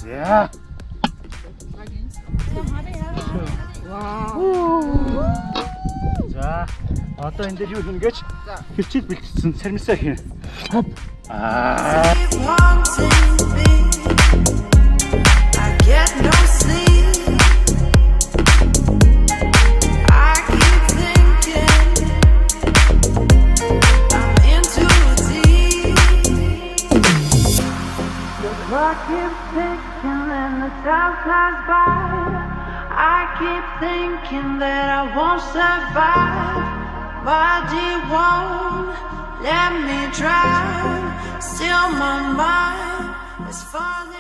Ja. За одоо энэ дээр юу хийнэ гэж хичээл бэлтсэн сармисаа хийнэ. Хоп. I keep thinking and the time flies by. I keep thinking that I won't survive. Body won't let me drown. Still my mind is falling.